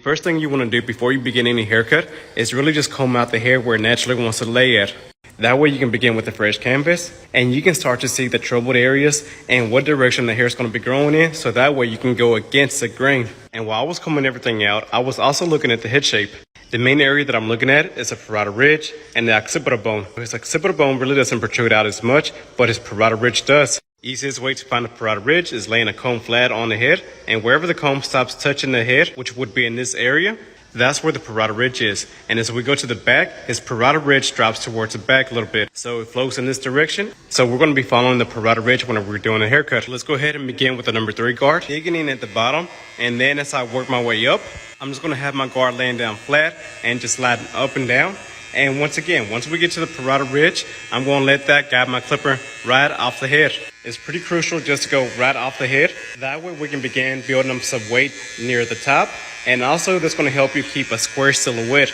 First thing you want to do before you begin any haircut is really just comb out the hair where it naturally wants to lay at. That way you can begin with a fresh canvas and you can start to see the troubled areas and what direction the hair is going to be growing in, so that way you can go against the grain. And while I was combing everything out, I was also looking at the head shape. The main area that I'm looking at is the parietal ridge and the occipital bone. His occipital bone really doesn't protrude out as much, but his parietal ridge does. Easiest way to find the parietal ridge is laying a comb flat on the head, and wherever the comb stops touching the head, which would be in this area, that's where the parietal ridge is. And as we go to the back, his parietal ridge drops towards the back a little bit. So it flows in this direction. So we're going to be following the parietal ridge whenever we're doing a haircut. Let's go ahead and begin with the number 3 guard. Digging in at the bottom, and then as I work my way up, I'm just going to have my guard laying down flat and just sliding up and down. And once we get to the parietal ridge, I'm going to let that guide my clipper right off the head. It's pretty crucial just to go right off the head. That way we can begin building up some weight near the top. And also that's going to help you keep a square silhouette.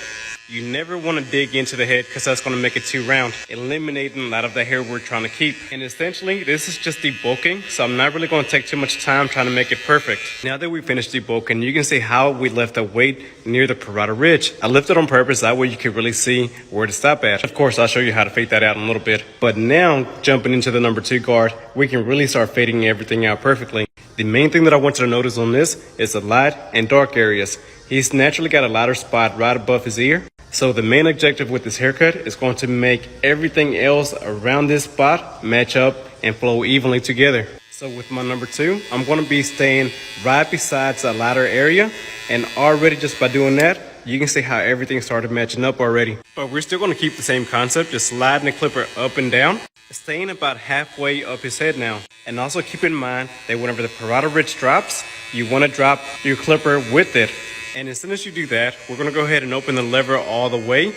You never want to dig into the head because that's going to make it too round, eliminating a lot of the hair we're trying to keep. And essentially, this is just debulking, so I'm not really going to take too much time trying to make it perfect. Now that we finished debulking, you can see how we left the weight near the parietal ridge. I left it on purpose, that way you can really see where to stop at. Of course, I'll show you how to fade that out in a little bit. But now, jumping into the number 2 guard, we can really start fading everything out perfectly. The main thing that I want you to notice on this is the light and dark areas. He's naturally got a lighter spot right above his ear. So the main objective with this haircut is going to make everything else around this spot match up and flow evenly together. So with my number 2, I'm going to be staying right beside the lighter area. And already just by doing that, you can see how everything started matching up already. But we're still going to keep the same concept, just sliding the clipper up and down, staying about halfway up his head now. And also keep in mind that whenever the parietal ridge drops, you want to drop your clipper with it. And as soon as you do that, we're going to go ahead and open the lever all the way,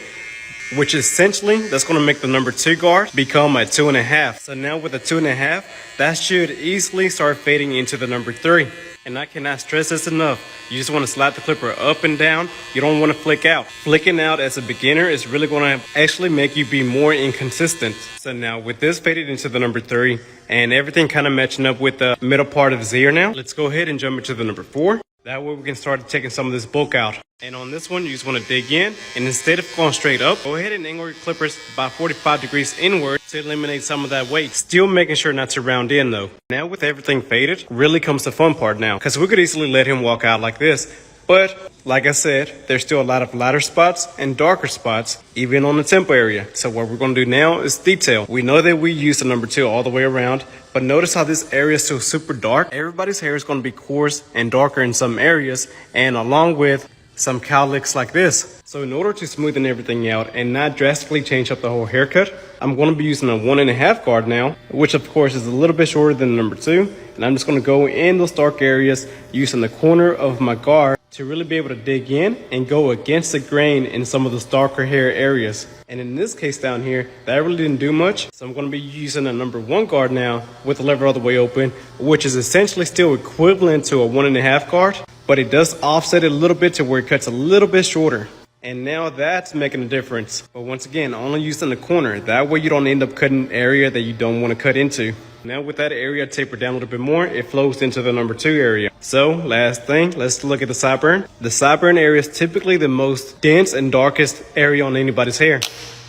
which essentially, that's going to make the number 2 guard become a 2.5. So now with a 2.5, that should easily start fading into the number 3. And I cannot stress this enough. You just want to slide the clipper up and down. You don't want to flick out. Flicking out as a beginner is really going to actually make you be more inconsistent. So now with this faded into the number 3 and everything kind of matching up with the middle part of his ear now, let's go ahead and jump into the number 4. That way we can start taking some of this bulk out. And on this one, you just want to dig in, and instead of going straight up, go ahead and angle your clippers about 45 degrees inward to eliminate some of that weight. Still making sure not to round in though. Now with everything faded, really comes the fun part now, because we could easily let him walk out like this. But like I said, there's still a lot of lighter spots and darker spots, even on the temple area. So what we're going to do now is detail. We know that we use the number 2 all the way around, but notice how this area is still super dark. Everybody's hair is going to be coarse and darker in some areas, and along with some cowlicks like this. So in order to smoothen everything out and not drastically change up the whole haircut, I'm going to be using a 1.5 guard now, which of course is a little bit shorter than the number 2. And I'm just going to go in those dark areas using the corner of my guard to really be able to dig in and go against the grain in some of those darker hair areas. And in this case down here, that really didn't do much. So I'm going to be using a number 1 guard now with the lever all the way open, which is essentially still equivalent to a 1.5 guard, but it does offset it a little bit to where it cuts a little bit shorter. And now that's making a difference. But once again, only using the corner. That way you don't end up cutting an area that you don't want to cut into. Now with that area tapered down a little bit more, it flows into the number 2 area. So last thing, let's look at the sideburn. The sideburn area is typically the most dense and darkest area on anybody's hair.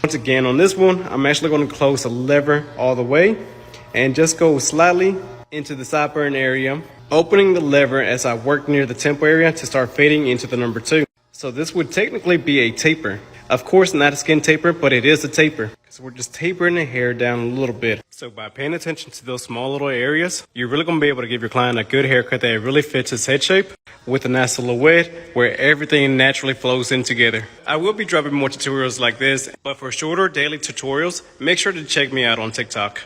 Once again, on this one, I'm actually going to close the lever all the way and just go slightly into the sideburn area, opening the lever as I work near the temple area to start fading into the number 2. So this would technically be a taper. Of course, not a skin taper, but it is a taper. So we're just tapering the hair down a little bit. So by paying attention to those small little areas, you're really going to be able to give your client a good haircut that really fits his head shape with a nice silhouette where everything naturally flows in together. I will be dropping more tutorials like this, but for shorter daily tutorials, make sure to check me out on TikTok.